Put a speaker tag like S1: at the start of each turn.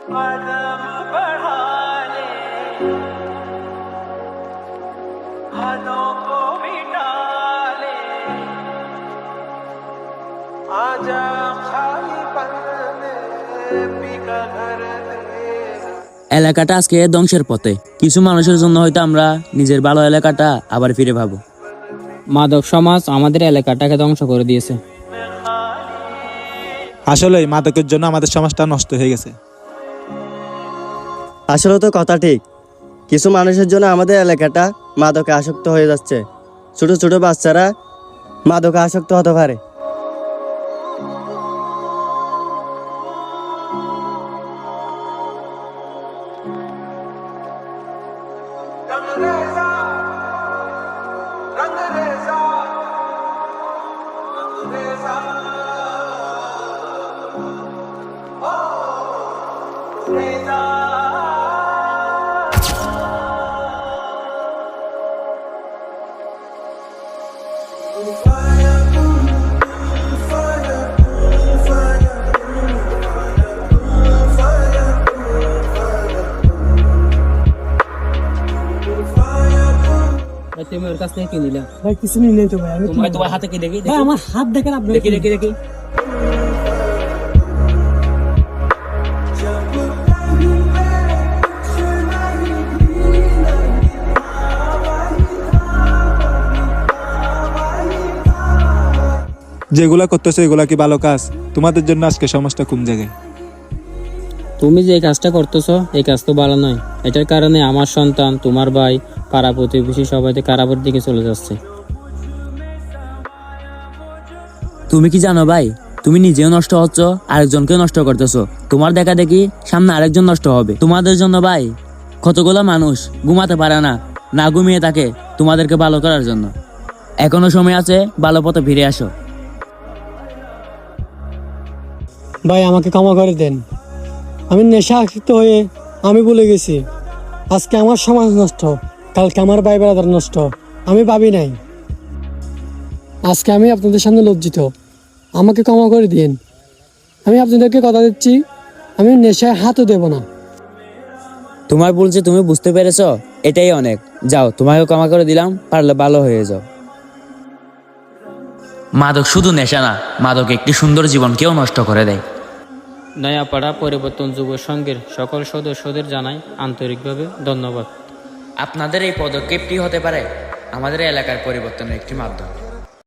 S1: कदम बढ़ा ले, हदों को मिटा ले, आजा खाली पन में पिघल घर तेरा।
S2: এলাকাটা আজকে ধ্বংসের পথে। কিছু মানুষের জন্য হয়তো আমরা নিজের ভালো এলাকাটা আবার ফিরে পাবো।
S3: মাদক সমাজ আমাদের এলাকাটাকে ধ্বংস করে দিয়েছে।
S4: আসলে মাদকের জন্য আমাদের সমাজটা নষ্ট হয়ে গেছে।
S5: আসলে তো কথা ঠিক, কিছু মানুষের জন্য আমাদের এলাকাটা মাদকে আসক্ত হয়ে যাচ্ছে। ছোট ছোট বাচ্চারা মাদকে আসক্ত হতে পারে।
S1: रंगरेजा, रंगरेजा, रंगरेजा, ओ रेजा।
S3: তুমি ওর কাছ থেকে কি নিলা?
S6: ভাই কিছু নিয়ে নেই তো ভাই, আমি
S3: তোমার হাতে কি দেখি?
S6: ভাই আমার হাত দেখেন আপনি।
S3: দেখি।
S4: যেগুলা করতেছে এগুলা কি ভালো কাজ? তোমাদের জন্য আজকে সমাজটা কোন জায়গায়?
S3: তুমি যে কাজটা করতেছো এই কাজ তো ভালো নয়। এটার কারণে আমার সন্তান, তোমার ভাই, পাড়া প্রতিবেশী সবাই খারাপের দিকে চলে যাচ্ছে।
S2: তুমি কি জানো ভাই, তুমি নিজেও নষ্ট হচ্ছ, আরেকজনকেও নষ্ট করতেছো। তোমার দেখা দেখি সামনে আরেকজন নষ্ট হবে তোমাদের জন্য। ভাই, কতগুলো মানুষ ঘুমাতে পারে না, না ঘুমিয়ে থাকে তোমাদেরকে ভালো করার জন্য। এখনো সময় আছে, ভালো পথে ফিরে আসো।
S6: ভাই আমাকে ক্ষমা করে দেন, আমি নেশা আসক্ত হয়ে আমি ভুলে গেছি। আজকে আমার সমাজ নষ্ট, কালকে আমার ভাই ব্রাদার নষ্ট। আমি ভাবি নাই, আজকে আমি আপনাদের সামনে লজ্জিত। আমাকে ক্ষমা করে দিন। আমি আপনাদেরকে কথা দিচ্ছি, আমি নেশায় হাতও দেব না।
S2: তোমার ভুল যে তুমি বুঝতে পেরেছো, এটাই অনেক। যাও, তোমাকে ক্ষমা করে দিলাম, পারলে ভালো হয়ে যাও। মাদক শুধু নেশা না, মাদক একটি সুন্দর জীবনকেও নষ্ট করে দেয়।
S3: নয়াপাড়া পরিবর্তন যুব সংঘের সকল সদস্যদের জানাই আন্তরিকভাবে ধন্যবাদ।
S2: আপনাদের এই পদক্ষেপটি হতে পারে আমাদের এলাকার পরিবর্তনের একটি মাধ্যম।